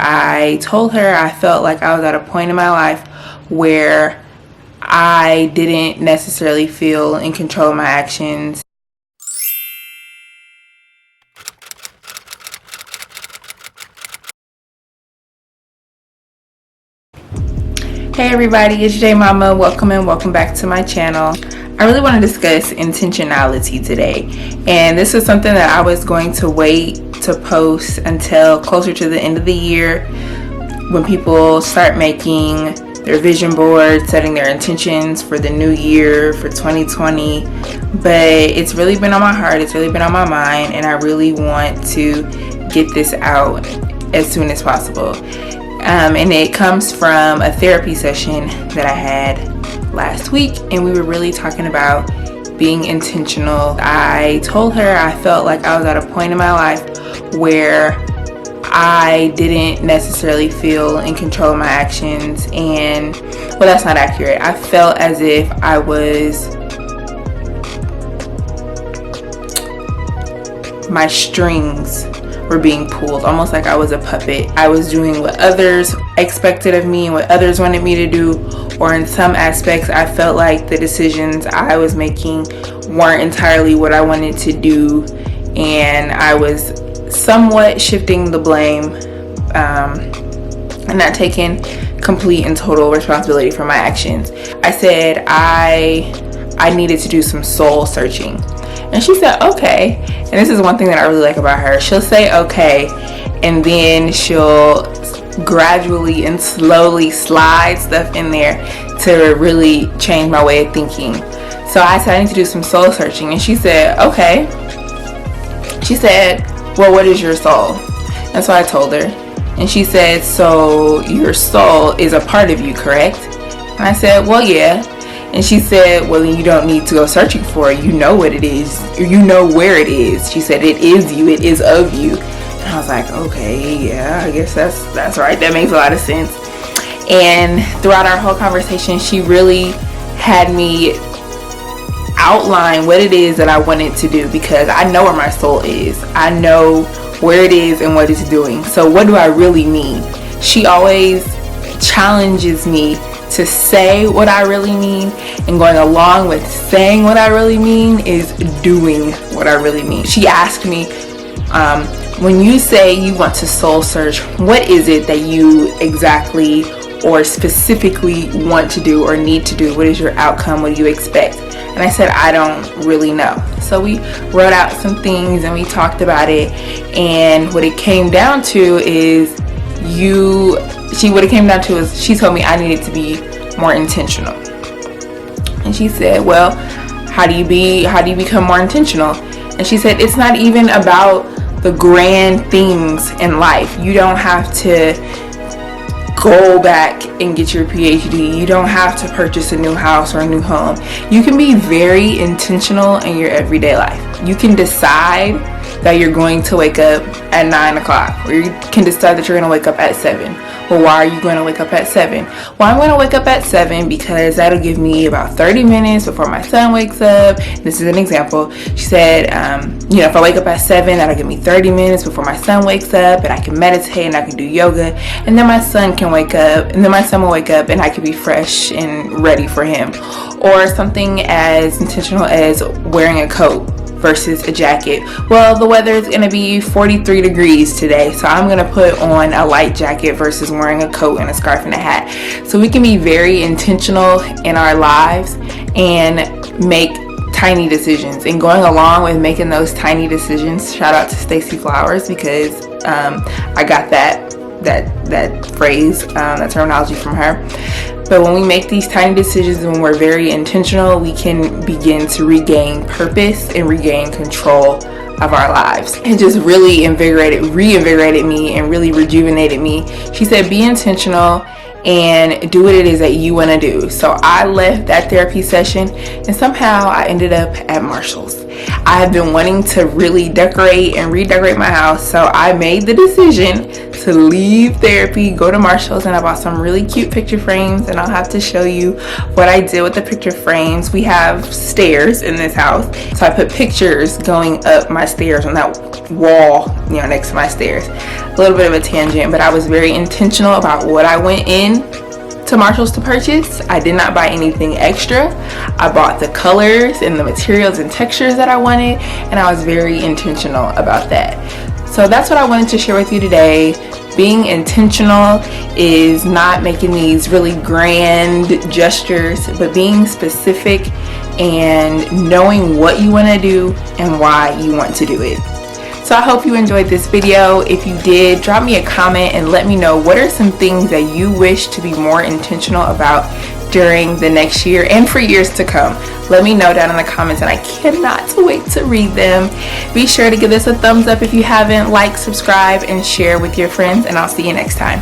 I told her I felt like I was at a point in my life where I didn't necessarily feel in control of my actions. Hey everybody, it's jaemommma. Welcome back to my channel. I really want to discuss intentionality today, and this is something that I was going to wait to post until closer to the end of the year, when people start making their vision board, setting their intentions for the new year, for 2020. But it's really been on my heart, it's really been on my mind, and I really want to get this out as soon as possible. And it comes from a therapy session that I had last week, and we were really talking about being intentional. I told her I felt like I was at a point in my life where I didn't necessarily feel in control of my actions, and well, that's not accurate. I felt as if I was, my strings were being pulled, almost like I was a puppet. I was doing what others expected of me and what others wanted me to do, or in some aspects I felt like the decisions I was making weren't entirely what I wanted to do, and I was somewhat shifting the blame and not taking complete and total responsibility for my actions. I said I needed to do some soul searching. And she said, okay. And this is one thing that I really like about her. She'll say, okay, and then she'll gradually and slowly slide stuff in there to really change my way of thinking. So I said, I need to do some soul searching. And she said, okay. She said, well, what is your soul? And so I told her. And she said, so your soul is a part of you, correct? And I said, well, yeah. And she said, well, then you don't need to go searching for it. You know what it is. You know where it is. She said, it is you. It is of you. And I was like, okay, yeah, I guess that's right. That makes a lot of sense. And throughout our whole conversation, she really had me outline what it is that I wanted to do, because I know where my soul is. I know where it is and what it's doing. So what do I really mean? She always challenges me to say what I really mean, and going along with saying what I really mean is doing what I really mean. She asked me, when you say you want to soul search, what is it that you exactly or specifically want to do or need to do? What is your outcome? What do you expect? And I said, I don't really know. So we wrote out some things and we talked about it, and what it came down to is she told me I needed to be more intentional. And she said, well, how do you become more intentional? And she said, it's not even about the grand things in life. You don't have to go back and get your PhD. You don't have to purchase a new house or a new home. You can be very intentional in your everyday life. You can decide that you're going to wake up at 9 o'clock, or you can decide that you're going to wake up at 7. Well, why are you going to wake up at 7? Well, I'm going to wake up at 7 because that'll give me about 30 minutes before my son wakes up. This is an example. She said, if I wake up at 7, that'll give me 30 minutes before my son wakes up, and I can meditate and I can do yoga, and then my son will wake up and I can be fresh and ready for him. Or something as intentional as wearing a coat versus a jacket. Well, the weather is going to be 43 degrees today, so I'm going to put on a light jacket versus wearing a coat and a scarf and a hat. So we can be very intentional in our lives and make tiny decisions. And going along with making those tiny decisions, shout out to Stacy Flowers, because I got that phrase, that terminology from her. But when we make these tiny decisions and when we're very intentional, we can begin to regain purpose and regain control of our lives. It just really reinvigorated me and really rejuvenated me. She said, be intentional and do what it is that you want to do. So I left that therapy session and somehow I ended up at Marshall's. I have been wanting to really decorate and redecorate my house, so I made the decision to leave therapy, go to Marshall's, and I bought some really cute picture frames, and I'll have to show you what I did with the picture frames. We have stairs in this house, so I put pictures going up my stairs on that wall, next to my stairs. A little bit of a tangent, but I was very intentional about what I went in to Marshall's to purchase. I did not buy anything extra. I bought the colors and the materials and textures that I wanted, and I was very intentional about that. So that's what I wanted to share with you today. Being intentional is not making these really grand gestures, but being specific and knowing what you want to do and why you want to do it. So I hope you enjoyed this video. If you did, drop me a comment and let me know what are some things that you wish to be more intentional about during the next year and for years to come. Let me know down in the comments, and I cannot wait to read them. Be sure to give this a thumbs up if you haven't, like, subscribe, and share with your friends, and I'll see you next time.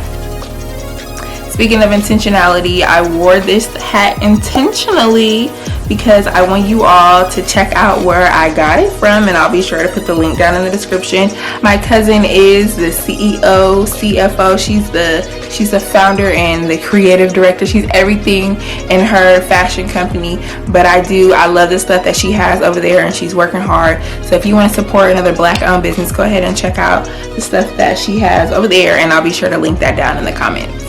Speaking of intentionality, I wore this hat intentionally because I want you all to check out where I got it from, and I'll be sure to put the link down in the description. My cousin is the CEO, CFO. She's the founder and the creative director. She's everything in her fashion company, but I love the stuff that she has over there, and she's working hard. So if you want to support another Black-owned business, go ahead and check out the stuff that she has over there, and I'll be sure to link that down in the comments.